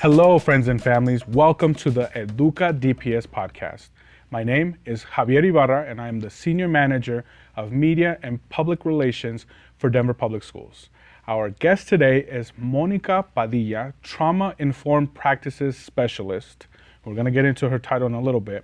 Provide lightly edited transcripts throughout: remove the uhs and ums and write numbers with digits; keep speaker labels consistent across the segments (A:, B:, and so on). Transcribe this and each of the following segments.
A: Hello, friends and families. Welcome to the EDUCA Podcast. My name is Javier Ibarra, and I am the Senior Manager of Media and Public Relations for Denver Public Schools. Our guest today is Monica Padilla, Trauma-Informed Practices Specialist. We're going to get into her title in a little bit,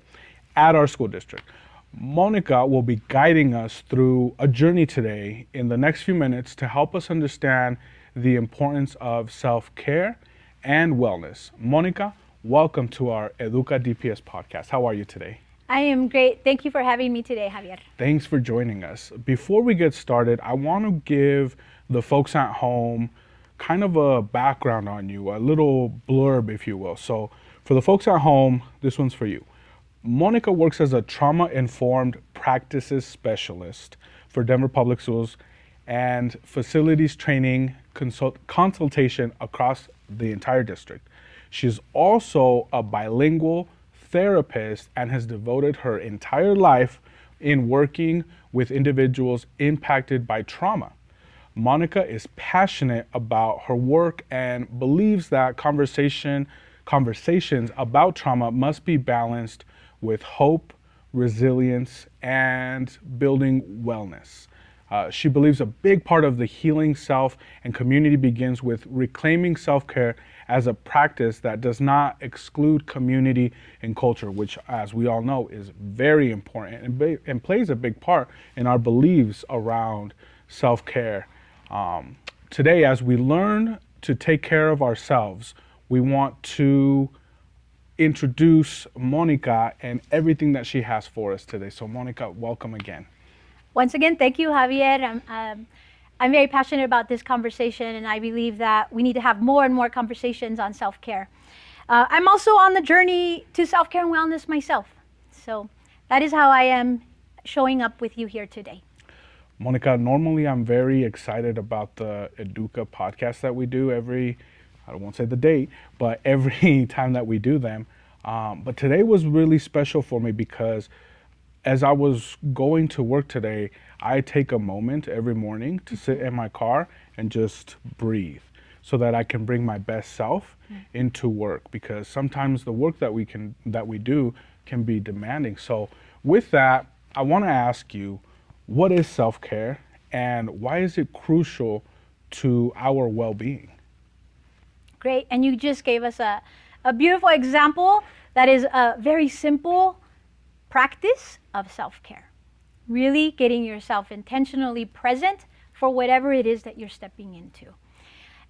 A: at our school district. Monica will be guiding us through a journey today in the next few minutes to help us understand the importance of self-care and wellness. Monica, welcome to our EDUCA podcast. How are you today?
B: I am great. Thank you for having me today, Javier.
A: Thanks for joining us. Before we get started, I want to give the folks at home kind of a background on you, a little blurb, if you will. So for the folks at home, this one's for you. Monica works as a trauma-informed practices specialist for Denver Public Schools and facilities training consultation across the entire district. She's also a bilingual therapist and has devoted her entire life in working with individuals impacted by trauma. Monica is passionate about her work and believes that conversations about trauma must be balanced with hope, resilience, and building wellness. She believes a big part of the healing self and community begins with reclaiming self-care as a practice that does not exclude community and culture, which, as we all know, is very important and plays a big part in our beliefs around self-care. Today, as we learn to take care of ourselves, we want to introduce Monica and everything that she has for us today. So Monica, welcome again.
B: Once again, thank you, Javier. I'm very passionate about this conversation, and I believe that we need to have more and more conversations on self-care. I'm also on the journey to self-care and wellness myself. So that is how I am showing up with you here today.
A: Monica, normally I'm very excited about the EDUCA podcast that we do I won't say the date, but every time that we do them. But today was really special for me because as I was going to work today, I take a moment every morning to sit in my car and just breathe so that I can bring my best self into work, because sometimes the work that we do can be demanding. So with that, I want to ask you, what is self-care and why is it crucial to our well-being?
B: Great, and you just gave us a beautiful example that is a very simple practice of self-care. Really getting yourself intentionally present for whatever it is that you're stepping into.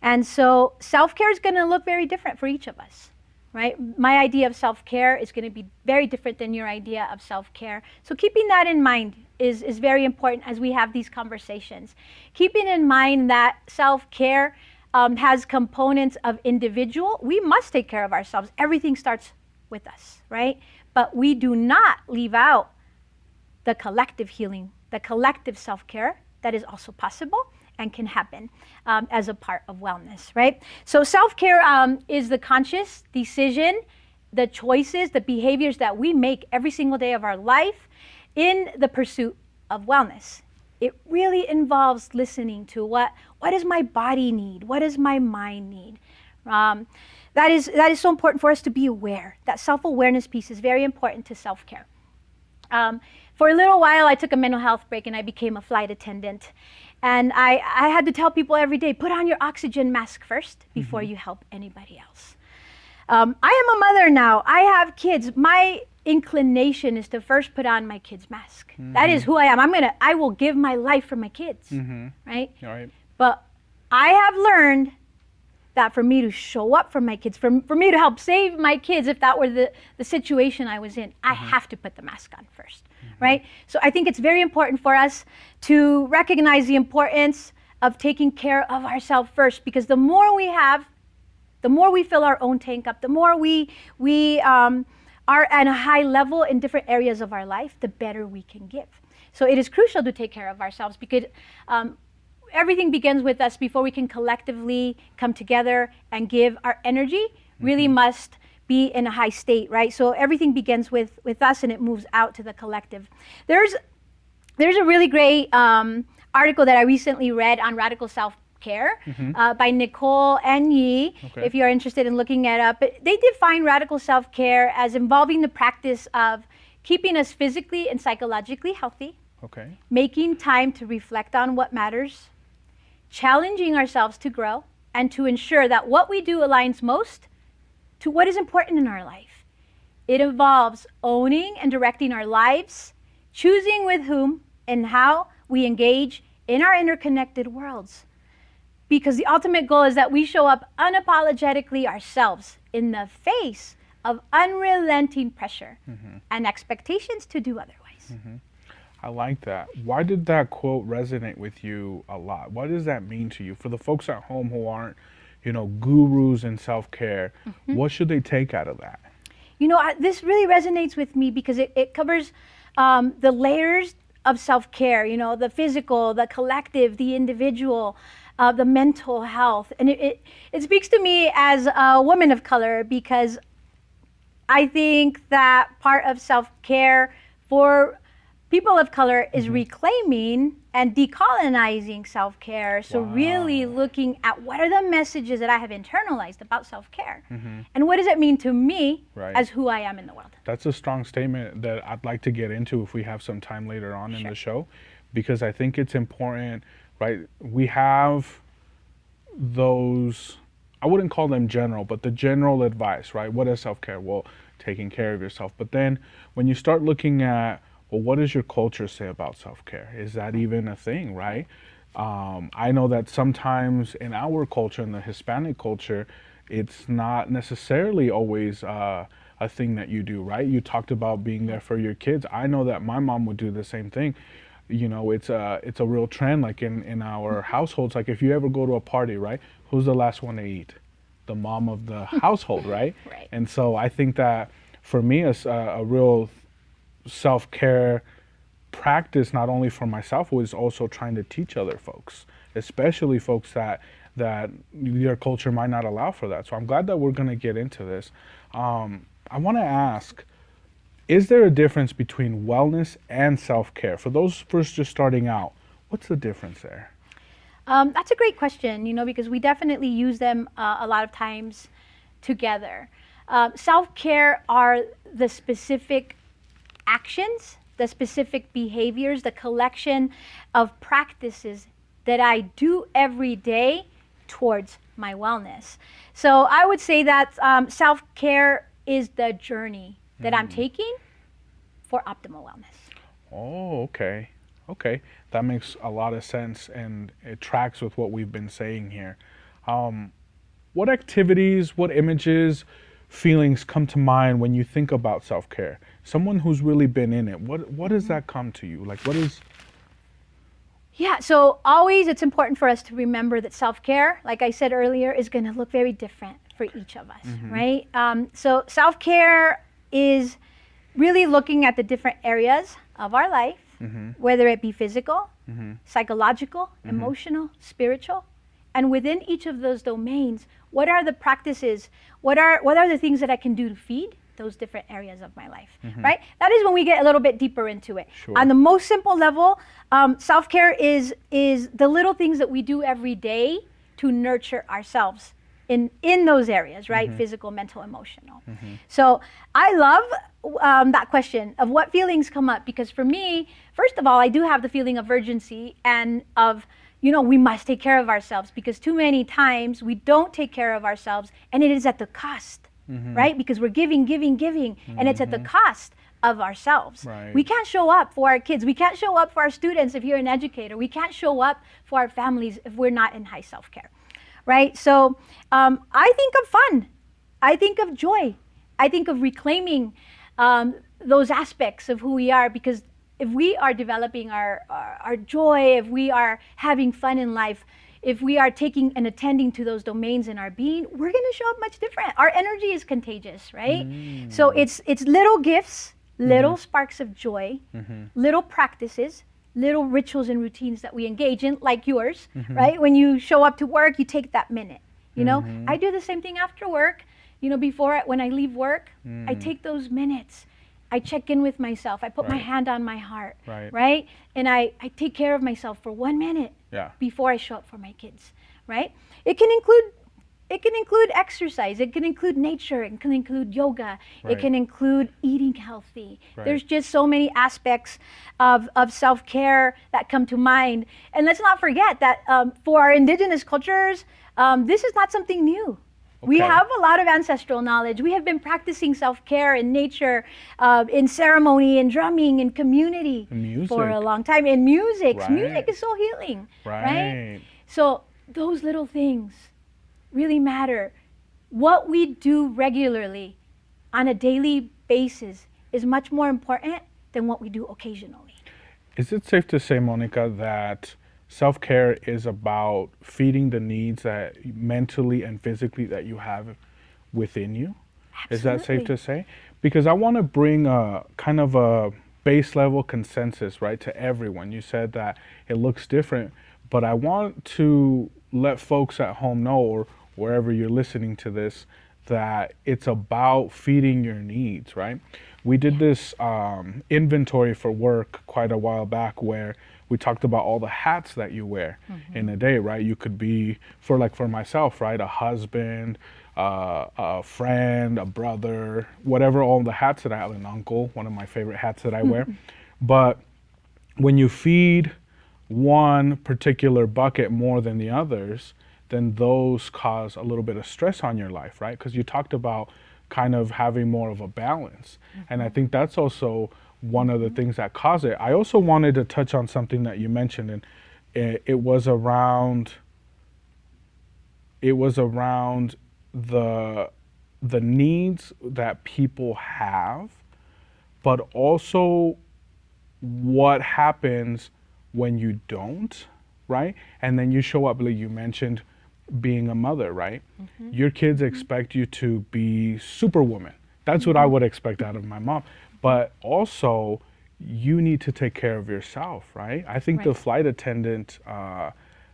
B: And so self-care is going to look very different for each of us, right? My idea of self-care is going to be very different than your idea of self-care. So keeping that in mind is very important as we have these conversations. Keeping in mind that self-care has components of individual. We must take care of ourselves. Everything starts with us, right? But we do not leave out the collective healing, the collective self-care that is also possible and can happen as a part of wellness, right? So self-care is the conscious decision, the choices, the behaviors that we make every single day of our life in the pursuit of wellness. It really involves listening to what does my body need? What does my mind need? That is so important for us to be aware. That self-awareness piece is very important to self-care. For a little while, I took a mental health break and I became a flight attendant. And I had to tell people every day, put on your oxygen mask first before you help anybody else. I am a mother now. I have kids. My inclination is to first put on my kid's mask. That is who I am. I will give my life for my kids, right?
A: All right.
B: But I have learned that for me to show up for my kids, for me to help save my kids, if that were the situation I was in, I have to put the mask on first, right? So I think it's very important for us to recognize the importance of taking care of ourselves first, because the more we have, the more we fill our own tank up, the more we are at a high level in different areas of our life, the better we can give. So it is crucial to take care of ourselves, because everything begins with us. Before we can collectively come together and give, our energy really must be in a high state, right? So everything begins with us and it moves out to the collective. There's a really great article that I recently read on radical self Self-Care by Nicole and Yi,
A: Okay.
B: if you're interested in looking it up. But they define radical self-care as involving the practice of keeping us physically and psychologically healthy,
A: Okay.
B: making time to reflect on what matters, challenging ourselves to grow, and to ensure that what we do aligns most to what is important in our life. It involves owning and directing our lives, choosing with whom and how we engage in our interconnected worlds. Because the ultimate goal is that we show up unapologetically ourselves in the face of unrelenting pressure and expectations to do otherwise.
A: I like that. Why did that quote resonate with you a lot? What does that mean to you? For the folks at home who aren't, gurus in self-care, what should they take out of that?
B: This really resonates with me because it covers the layers of self-care, the physical, the collective, the individual, the mental health. And it speaks to me as a woman of color because I think that part of self-care for people of color is reclaiming and decolonizing self-care. So really looking at what are the messages that I have internalized about self-care and what does it mean to me as who I am in the world.
A: That's a strong statement that I'd like to get into if we have some time later on in the show, because I think it's important, right? We have those, I wouldn't call them general, but the general advice, right? What is self-care? Well, taking care of yourself. But then when you start looking at, well, what does your culture say about self-care? Is that even a thing, right? I know that sometimes in our culture, in the Hispanic culture, it's not necessarily always a thing that you do, right? You talked about being there for your kids. I know that my mom would do the same thing. It's a real trend, like in our households. Like if you ever go to a party, right? Who's the last one to eat? The mom of the household, right?
B: Right.
A: And so I think that for me, it's a real self-care practice, not only for myself, was also trying to teach other folks, especially folks that your culture might not allow for that. So I'm glad that we're going to get into this. I want to ask, is there a difference between wellness and self-care? For those first just starting out, what's the difference there?
B: That's a great question, because we definitely use them a lot of times together. Self-care are the specific actions, the specific behaviors, the collection of practices that I do every day towards my wellness. So I would say that self-care is the journey that I'm taking for optimal wellness.
A: Oh, okay. Okay. That makes a lot of sense, and it tracks with what we've been saying here. What activities, what images, feelings come to mind when you think about self-care? Someone who's really been in it, what does that come to you? Like, what is...
B: Yeah, so always it's important for us to remember that self-care, like I said earlier, is going to look very different for each of us, right? So self-care is really looking at the different areas of our life, whether it be physical, psychological, emotional, spiritual. And within each of those domains, what are the practices? What are the things that I can do to feed those different areas of my life, right? That is when we get a little bit deeper into it.
A: Sure.
B: On the most simple level, self-care is the little things that we do every day to nurture ourselves in those areas, right? Physical, mental, emotional. So I love that question of what feelings come up, because for me, first of all, I do have the feeling of urgency and of, we must take care of ourselves, because too many times we don't take care of ourselves, and it is at the cost, right? Because we're giving, and it's at the cost of ourselves.
A: Right.
B: We can't show up for our kids. We can't show up for our students if you're an educator. We can't show up for our families if we're not in high self-care, right? So I think of fun. I think of joy. I think of reclaiming those aspects of who we are, because if we are developing our joy, if we are having fun in life, if we are taking and attending to those domains in our being, we're going to show up much different. Our energy is contagious, right? So it's little gifts, little sparks of joy, little practices, little rituals and routines that we engage in, like yours, right? When you show up to work, you take that minute. I do the same thing after work. When I leave work, I take those minutes I check in with myself. I put my
A: Right.
B: hand on my heart,
A: Right.
B: right? And I take care of myself for 1 minute
A: Yeah.
B: before I show up for my kids, right? It can include exercise. It can include nature. It can include yoga.
A: Right.
B: It can include eating healthy.
A: Right.
B: There's just so many aspects of self-care that come to mind. And let's not forget that for our indigenous cultures, this is not something new. We
A: Okay.
B: have a lot of ancestral knowledge. We have been practicing self-care in nature, in ceremony, in drumming, in community
A: And
B: for a
A: music.
B: long time. And music.
A: Right.
B: Music is so healing, right?
A: Right.
B: So those little things really matter. What we do regularly on a daily basis is much more important than what we do occasionally.
A: Is it safe to say, Monica, that self-care is about feeding the needs that mentally and physically that you have within you? Is that safe to say? Because I want to bring a kind of a base level consensus, right, to everyone. You said that it looks different, but I want to let folks at home know, or wherever you're listening to this, that it's about feeding your needs, right? We did this inventory for work quite a while back where we talked about all the hats that you wear in a day, right? You could be, for myself, right? A husband, a friend, a brother, whatever, all the hats that I have, an uncle, one of my favorite hats that I wear. But when you feed one particular bucket more than the others, then those cause a little bit of stress on your life, right? Because you talked about kind of having more of a balance. And I think that's also one of the things that cause it. I also wanted to touch on something that you mentioned, and it was around the needs that people have, but also what happens when you don't, right? And then you show up, like you mentioned, being a mother, right? Your kids expect you to be superwoman. That's what I would expect out of my mom. But also, you need to take care of yourself, right? I think the
B: Right.
A: flight attendant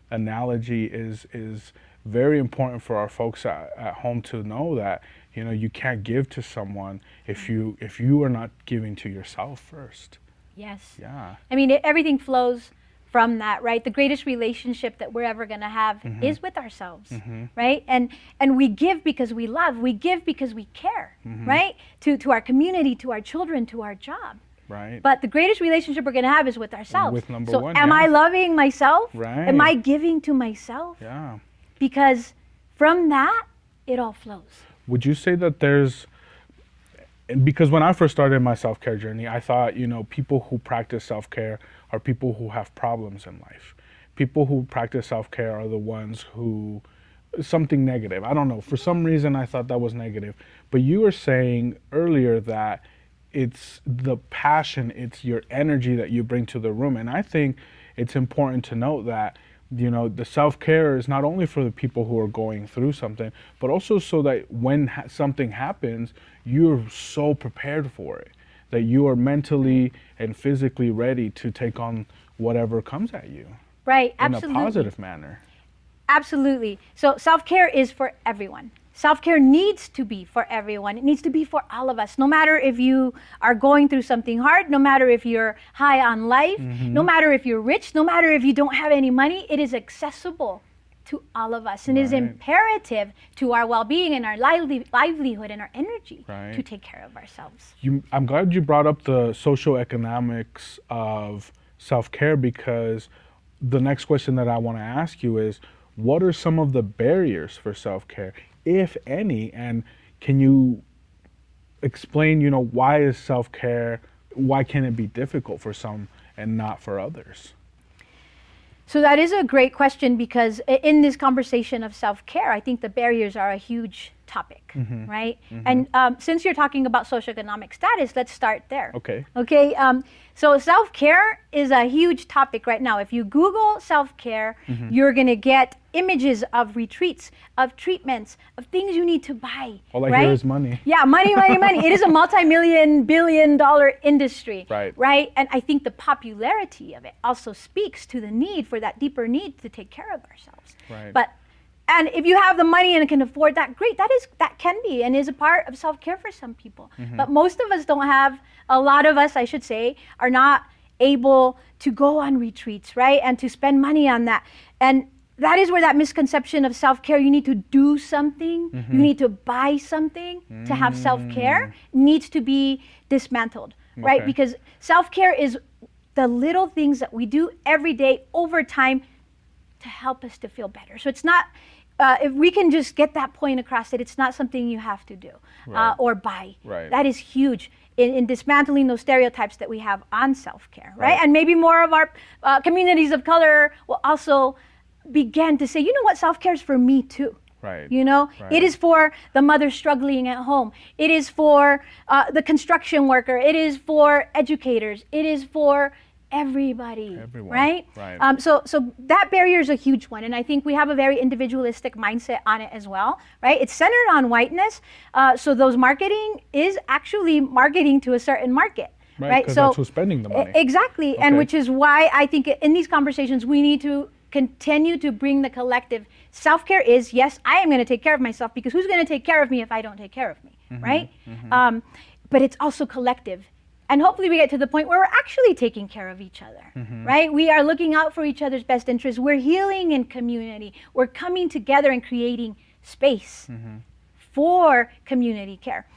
A: analogy is very important for our folks at home to know that, you know, you can't give to someone if you are not giving to yourself first.
B: Yes.
A: Yeah.
B: I mean, everything flows from that, right? The greatest relationship that we're ever going to have is with ourselves, right? And we give because we love. We give because we care, right? To our community, to our children, to our job.
A: Right.
B: But the greatest relationship we're going to have is with ourselves.
A: With number
B: so
A: one,
B: am
A: yeah.
B: I loving myself?
A: Right.
B: Am I giving to myself?
A: Yeah.
B: Because from that, it all flows.
A: Would you say that because when I first started my self-care journey, I thought, you know, people who practice self-care are people who have problems in life. People who practice self-care are the ones who, something negative. I don't know. For some reason, I thought that was negative. But you were saying earlier that it's the passion, it's your energy that you bring to the room. And I think it's important to note that, you know, the self-care is not only for the people who are going through something, but also so that when something happens, you're so prepared for it, that you are mentally and physically ready to take on whatever comes at you.
B: Right,
A: In
B: absolutely.
A: a positive manner.
B: Absolutely. So self-care is for everyone. Self-care needs to be for everyone. It needs to be for all of us. No matter if you are going through something hard, no matter if you're high on life, no matter if you're rich, no matter if you don't have any money, it is accessible to all of us. And it is
A: Right.
B: imperative to our well-being and our livelihood and our energy
A: Right.
B: to take care of ourselves.
A: I'm glad you brought up the socioeconomics of self-care, because the next question that I want to ask you is, what are some of the barriers for self-care, if any? And can you explain, you know, why is self-care, why can it be difficult for some and not for others?
B: So that is a great question, because in this conversation of self-care, I think the barriers are a huge topic, right? And since you're talking about socioeconomic status, let's start there.
A: Okay.
B: Okay, so self-care is a huge topic right now. If you Google self-care, you're gonna get images of retreats, of treatments, of things you need to buy.
A: All I
B: right?
A: hear is money.
B: Yeah, money, money, money. It is a multi-million, billion-dollar industry.
A: Right.
B: Right? And I think the popularity of it also speaks to the need for that deeper need to take care of ourselves.
A: Right.
B: But And if you have the money and can afford that, great. That can be and is a part of self-care for some people. But most of us don't have, a lot of us, I should say, are not able to go on retreats, right? And to spend money on that. And that is where that misconception of self-care, you need to do something, you need to buy something to have self-care, needs to be dismantled, right? Because self-care is the little things that we do every day over time to help us to feel better. So it's not, if we can just get that point across, that it's not something you have to do or buy. That is huge in dismantling those stereotypes that we have on self-care, right? And maybe more of our communities of color will also begin to say, you know what, self-care is for me too. You know, it is for the mother struggling at home. It is for the construction worker. It is for educators. It is for everybody, right? So that barrier is a huge one, and I think we have a very individualistic mindset on it as well, right? It's centered on whiteness, so those marketing is actually marketing to a certain market, right?
A: Because that's who's spending the money.
B: Exactly, and which is why I think in these conversations we need to continue to bring the collective. Self-care is, yes, I am going to take care of myself, because who's going to take care of me if I don't take care of me, right? But it's also collective. And hopefully we get to the point where we're actually taking care of each other, right? We are looking out for each other's best interests. We're healing in community. We're coming together and creating space for community care.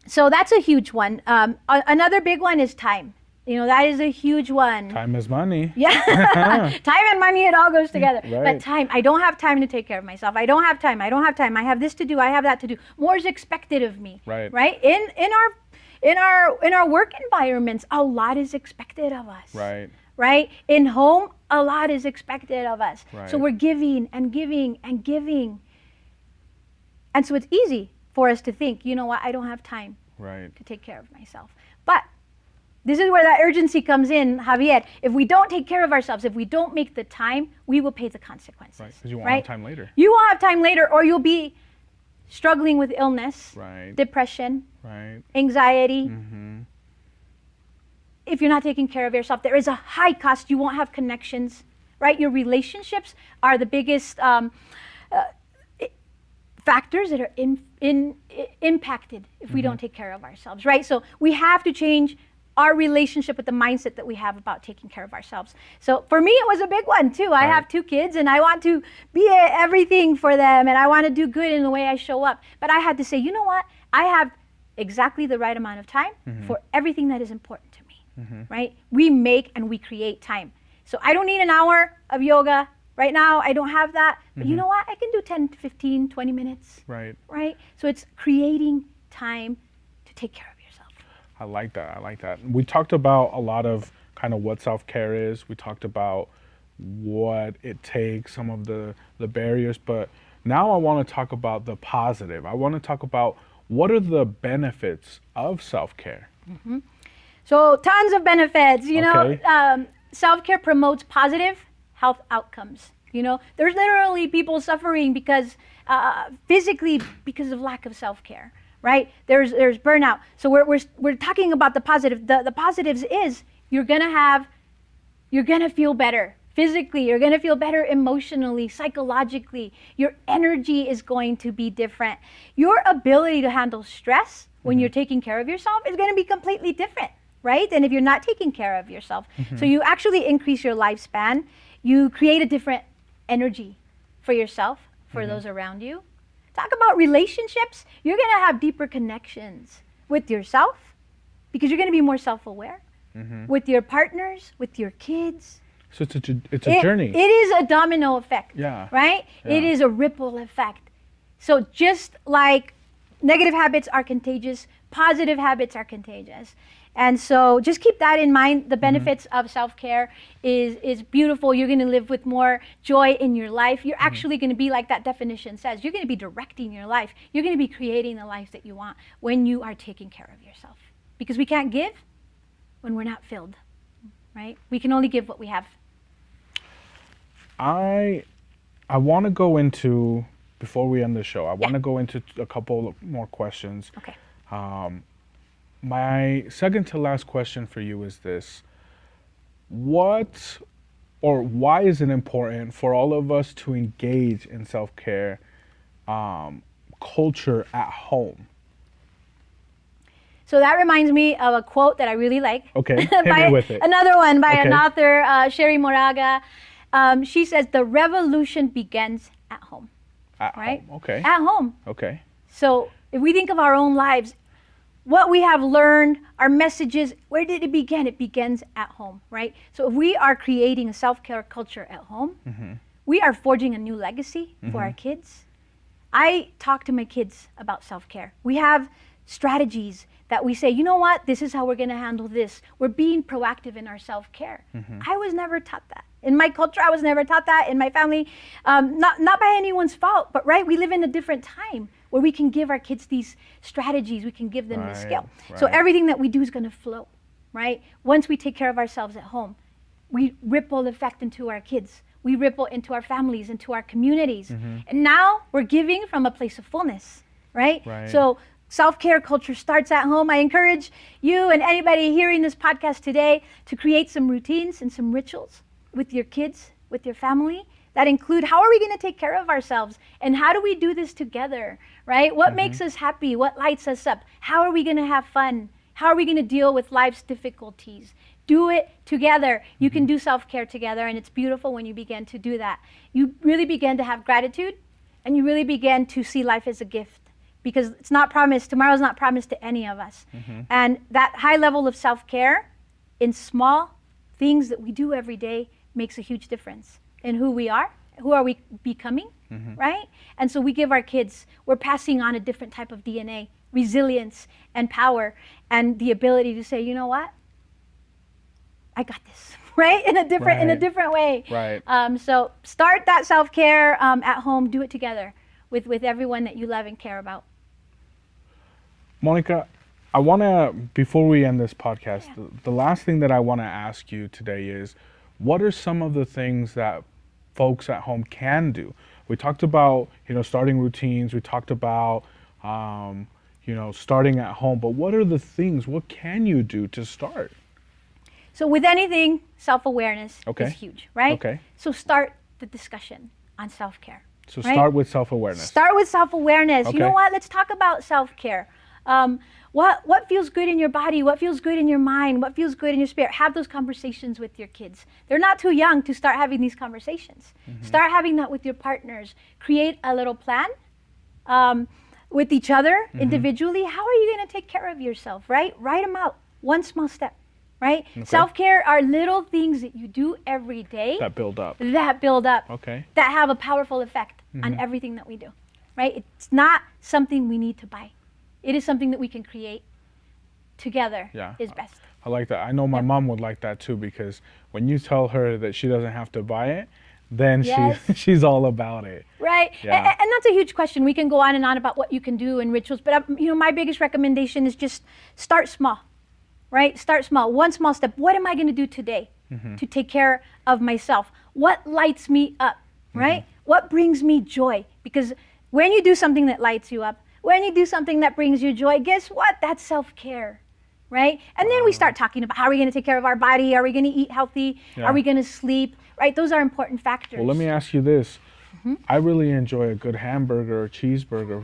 B: So that's a huge one. Another big one is time. You know, that is a huge one.
A: Time is money.
B: Yeah. Time and money, it all goes together. But time, I don't have time to take care of myself. I don't have time. I don't have time. I have this to do. I have that to do. More is expected of me. Right? In our work environments, a lot is expected of us. Right? In home, a lot is expected of us. So we're giving and giving and giving. And so it's easy for us to think, you know what, I don't have time to take care of myself. But this is where that urgency comes in, Javier. If we don't take care of ourselves, if we don't make the time, we will pay the consequences.
A: Because you won't have time later.
B: You won't have time later, or you'll be struggling with illness, depression, anxiety. If you're not taking care of yourself, there is a high cost. You won't have connections, right? Your relationships are the biggest factors that are impacted if we don't take care of ourselves, right? So we have to change our relationship with the mindset that we have about taking care of ourselves. So for me, it was a big one too. I have 2 kids and I want to be everything for them, and I want to do good in the way I show up. But I had to say, you know what? I have exactly the right amount of time for everything that is important to me, right? We make and we create time. So I don't need an hour of yoga right now. I don't have that. But you know what? I can do 10 to 15, 20 minutes. Right? So it's creating time to take care of yourself.
A: I like that. We talked about a lot of kind of what self-care is. We talked about what it takes, some of the barriers, but now I want to talk about the positive. I want to talk about what are the benefits of self-care.
B: So tons of benefits. You know, self-care promotes positive health outcomes. You know, there's literally people suffering because physically because of lack of self-care. Right? There's burnout. So we're talking about the positive. The positives is you're gonna feel better physically. You're gonna feel better emotionally, psychologically. Your energy is going to be different. Your ability to handle stress when you're taking care of yourself is gonna be completely different, right? Than if you're not taking care of yourself. So you actually increase your lifespan. You create a different energy for yourself, for those around you. Talk about relationships. You're going to have deeper connections with yourself because you're going to be more self-aware, with your partners, with your kids.
A: So it's a journey.
B: It is a domino effect, right? It is a ripple effect. So just like negative habits are contagious, positive habits are contagious. And so just keep that in mind. The benefits of self-care is beautiful. You're going to live with more joy in your life. You're actually going to be, like that definition says, you're going to be directing your life. You're going to be creating the life that you want when you are taking care of yourself. Because we can't give when we're not filled, right? We can only give what we have.
A: I want to go into, before we end the show, I want to go into a couple more questions.
B: Okay.
A: My second to last question for you is this. What or why is it important for all of us to engage in self-care culture at home?
B: So that reminds me of a quote that I really like.
A: Okay, hit me with it.
B: Another one by an
A: Okay.
B: author, Sherry Moraga. She says, the revolution begins at home.
A: At
B: Right?
A: home. Okay.
B: At home.
A: Okay.
B: So if we think of our own lives, what we have learned, our messages, where did it begin? It begins at home, right? So if we are creating a self-care culture at home, we are forging a new legacy for our kids. I talk to my kids about self-care. We have strategies that we say, you know what, this is how we're going to handle this. We're being proactive in our self-care. I was never taught that. In my culture, I was never taught that. In my family, not by anyone's fault, but right, we live in a different time where we can give our kids these strategies, we can give them this skill. So
A: right.
B: everything that we do is going to flow, right? Once we take care of ourselves at home, we ripple effect into our kids. We ripple into our families, into our communities. And now we're giving from a place of fullness, right?
A: Right.
B: So self-care culture starts at home. I encourage you and anybody hearing this podcast today to create some routines and some rituals with your kids, with your family, that include how are we going to take care of ourselves and how do we do this together, right? What makes us happy? What lights us up? How are we going to have fun? How are we going to deal with life's difficulties? Do it together. You can do self-care together, and it's beautiful when you begin to do that. You really begin to have gratitude, and you really begin to see life as a gift, because it's not promised. Tomorrow's not promised to any of us. And that high level of self-care in small things that we do every day makes a huge difference in who we are, who are we becoming, right? And so we give our kids, we're passing on a different type of DNA, resilience and power, and the ability to say, you know what? I got this, right? In a different way.
A: Right.
B: So start that self-care at home. Do it together with everyone that you love and care about.
A: Monica, I want to, before we end this podcast, the last thing that I want to ask you today is, what are some of the things that folks at home can do? We talked about, starting routines. We talked about, starting at home. But what are the things? What can you do to start?
B: So with anything, self-awareness
A: Okay.
B: is huge, right?
A: Okay.
B: So start the discussion on self-care.
A: So
B: right?
A: start with self-awareness.
B: Start with self-awareness.
A: Okay.
B: You know what? Let's talk about self-care. What feels good in your body? What feels good in your mind? What feels good in your spirit? Have those conversations with your kids. They're not too young to start having these conversations. Start having that with your partners. Create a little plan with each other individually. How are you going to take care of yourself, right? Write them out. One small step, right?
A: Okay.
B: Self-care are little things that you do every day
A: That build up.
B: that have a powerful effect on everything that we do, right? It's not something we need to buy. It is something that we can create together is best.
A: I like that. I know my mom would like that too, because when you tell her that she doesn't have to buy it, then she's all about it.
B: Right.
A: Yeah.
B: And that's a huge question. We can go on and on about what you can do in rituals, but my biggest recommendation is just start small, right? Start small. One small step. What am I going to do today to take care of myself? What lights me up, right? What brings me joy? Because when you do something that lights you up, when you do something that brings you joy, guess what? That's self-care, right? And then we start talking about how are we going to take care of our body? Are we going to eat healthy?
A: Yeah.
B: Are we going to sleep? Right? Those are important factors.
A: Well, let me ask you this. I really enjoy a good hamburger or cheeseburger,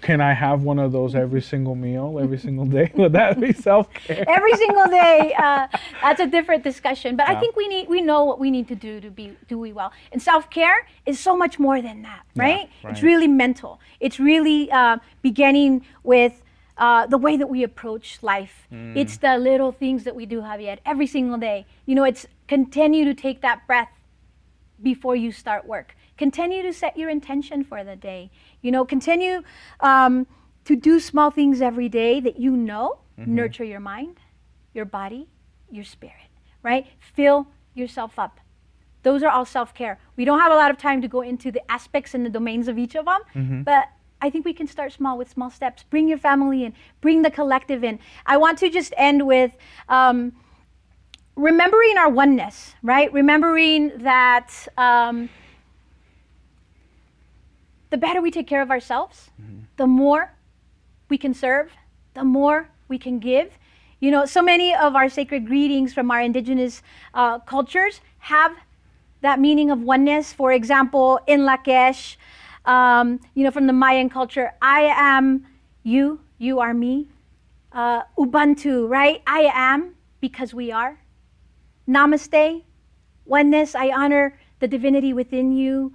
A: Can I have one of those every single meal, every single day? Would that be self-care?
B: Every single day, that's a different discussion. But I think we know what we need to do to be doing well. And self-care is so much more than that, right?
A: right.
B: It's really mental. It's really beginning with the way that we approach life. It's the little things that we do, Javier, every single day. It's continue to take that breath before you start work. Continue to set your intention for the day. Continue to do small things every day that nurture your mind, your body, your spirit, right? Fill yourself up. Those are all self-care. We don't have a lot of time to go into the aspects and the domains of each of them, but I think we can start small with small steps. Bring your family in, bring the collective in. I want to just end with remembering our oneness, right? Remembering that the better we take care of ourselves, the more we can serve, the more we can give. So many of our sacred greetings from our indigenous cultures have that meaning of oneness. For example, in Lakesh, from the Mayan culture, I am you, you are me. Ubuntu, right? I am because we are. Namaste, oneness, I honor the divinity within you.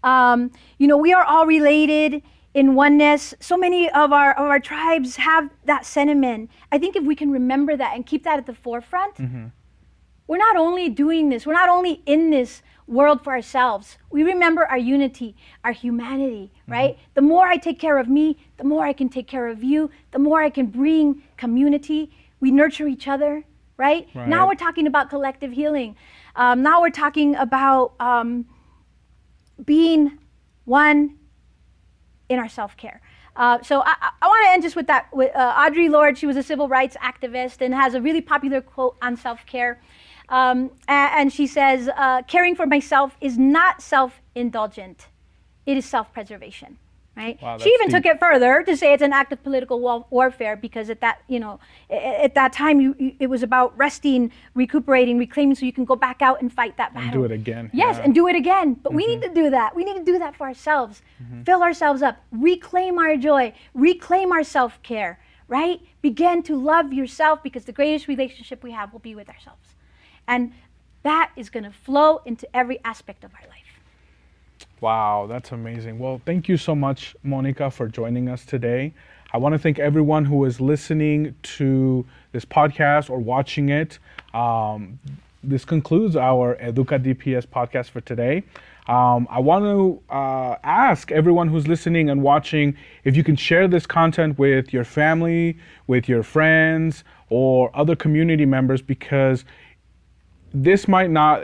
B: We are all related in oneness. So many of our tribes have that sentiment. I think if we can remember that and keep that at the forefront, we're not only doing this, we're not only in this world for ourselves. We remember our unity, our humanity, right? The more I take care of me, the more I can take care of you, the more I can bring community. We nurture each other, right? Now we're talking about collective healing. Now we're talking about being one in our self-care. So I want to end just with that. With Audre Lorde, she was a civil rights activist and has a really popular quote on self-care. And she says, caring for myself is not self-indulgent. It is self-preservation, right?
A: Wow,
B: she even
A: deep.
B: took it further to say it's an act of political warfare because at that time, it was about resting, recuperating, reclaiming so you can go back out and fight that battle.
A: And do it again.
B: Yes,
A: Yeah.
B: and do it again. But we need to do that. We need to do that for ourselves. Fill ourselves up, reclaim our joy, reclaim our self-care, right? Begin to love yourself because the greatest relationship we have will be with ourselves. And that is going to flow into every aspect of our life.
A: Wow, that's amazing. Well, thank you so much, Monica, for joining us today. I want to thank everyone who is listening to this podcast or watching it. This concludes our EDUCA DPS podcast for today. I want to ask everyone who's listening and watching if you can share this content with your family, with your friends, or other community members, because this might not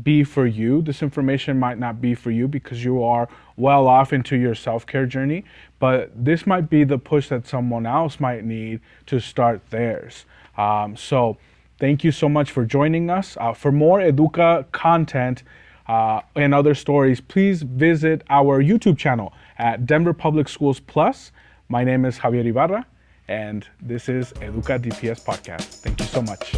A: be for you. This information might not be for you because you are well off into your self-care journey, but this might be the push that someone else might need to start theirs. So thank you so much for joining us. For more EDUCA content and other stories, please visit our YouTube channel at Denver Public Schools Plus. My name is Javier Ibarra, and this is EDUCA DPS Podcast. Thank you so much.